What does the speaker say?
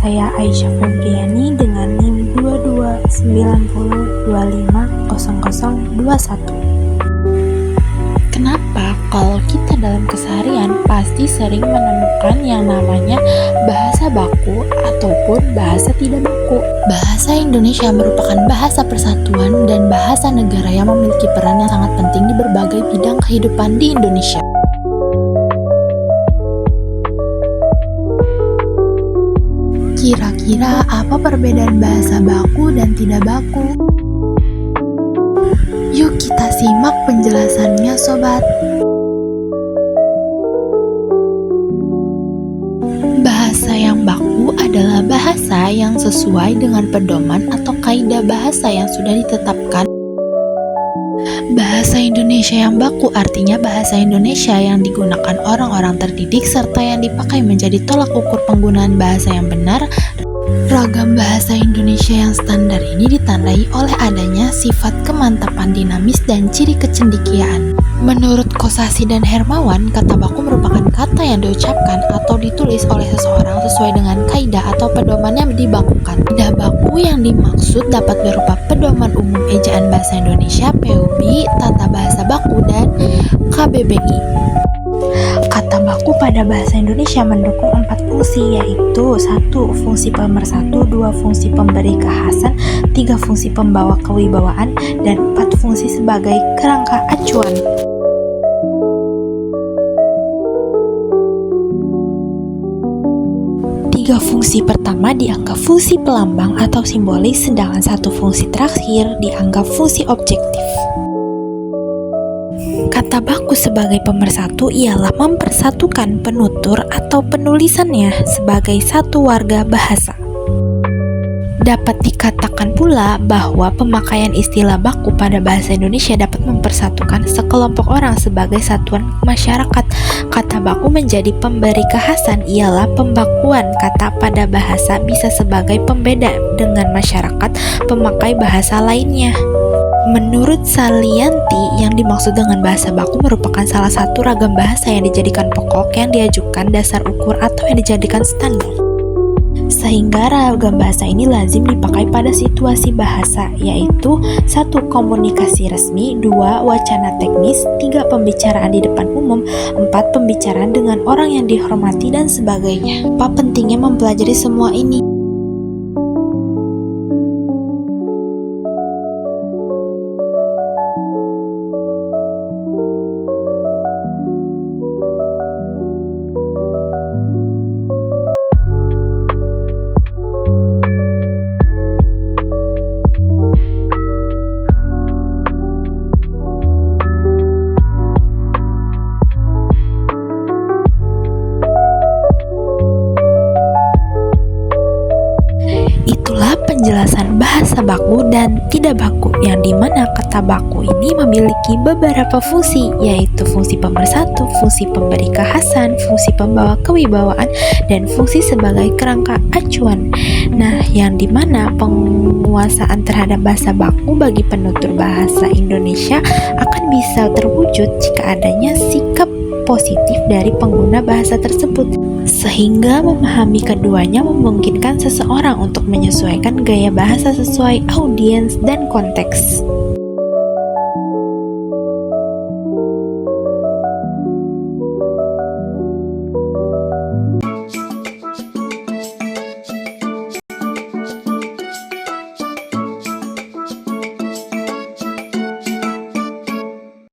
Saya Aisyah Febriani dengan NIM 2290250021. Kenapa kalau kita dalam keseharian pasti sering menemukan yang namanya bahasa baku ataupun bahasa tidak baku? Bahasa Indonesia merupakan bahasa persatuan dan bahasa negara yang memiliki peran yang sangat penting di berbagai bidang kehidupan di Indonesia. Kira-kira apa perbedaan bahasa baku dan tidak baku? Yuk kita simak penjelasannya sobat. Bahasa yang baku adalah bahasa yang sesuai dengan pedoman atau kaidah bahasa yang sudah ditetapkan. Bahasa Indonesia yang baku artinya bahasa Indonesia yang digunakan orang-orang terdidik serta yang dipakai menjadi tolak ukur penggunaan bahasa yang benar. Ragam bahasa Indonesia yang standar ini ditandai oleh adanya sifat kemantapan dinamis dan ciri kecendikiaan. Menurut Kosasih dan Hermawan, kata baku merupakan kata yang diucapkan atau ditulis oleh seseorang sesuai dengan kaidah atau pedoman yang dibakukan. Kaidah baku yang dimaksud dapat berupa pedoman umum ejaan bahasa Indonesia (PUB), tata bahasa baku, dan KBBI. Kata baku pada bahasa Indonesia mendukung 4 fungsi, yaitu 1. Fungsi pemersatu, 2. Fungsi pemberi kekhasan, 3. Fungsi pembawa kewibawaan, dan 4. Fungsi sebagai kerangka acuan. Tiga fungsi pertama dianggap fungsi pelambang atau simbolis, sedangkan 1 fungsi terakhir dianggap fungsi objektif. Kata baku sebagai pemersatu ialah mempersatukan penutur atau penulisannya sebagai satu warga bahasa. Dapat dikatakan pula bahwa pemakaian istilah baku pada bahasa Indonesia dapat mempersatukan sekelompok orang sebagai satuan masyarakat. Kata baku menjadi pemberi kekhasan ialah pembakuan kata pada bahasa bisa sebagai pembeda dengan masyarakat pemakai bahasa lainnya. Menurut Salianti, yang dimaksud dengan bahasa baku merupakan salah satu ragam bahasa yang dijadikan pokok, yang diajukan dasar ukur atau yang dijadikan standar. Sehingga ragam bahasa ini lazim dipakai pada situasi bahasa, yaitu 1. Komunikasi resmi, 2. Wacana teknis, 3. Pembicaraan di depan umum, 4. Pembicaraan dengan orang yang dihormati, dan sebagainya. Apa pentingnya mempelajari semua ini? Itulah penjelasan bahasa baku dan tidak baku, yang dimana kata baku ini memiliki beberapa fungsi, yaitu fungsi pemersatu, fungsi pemberi kekhasan, fungsi pembawa kewibawaan, dan fungsi sebagai kerangka acuan. Nah, yang dimana penguasaan terhadap bahasa baku bagi penutur bahasa Indonesia akan bisa terwujud jika adanya sikap positif dari pengguna bahasa tersebut, sehingga memahami keduanya memungkinkan seseorang untuk menyesuaikan gaya bahasa sesuai audiens dan konteks.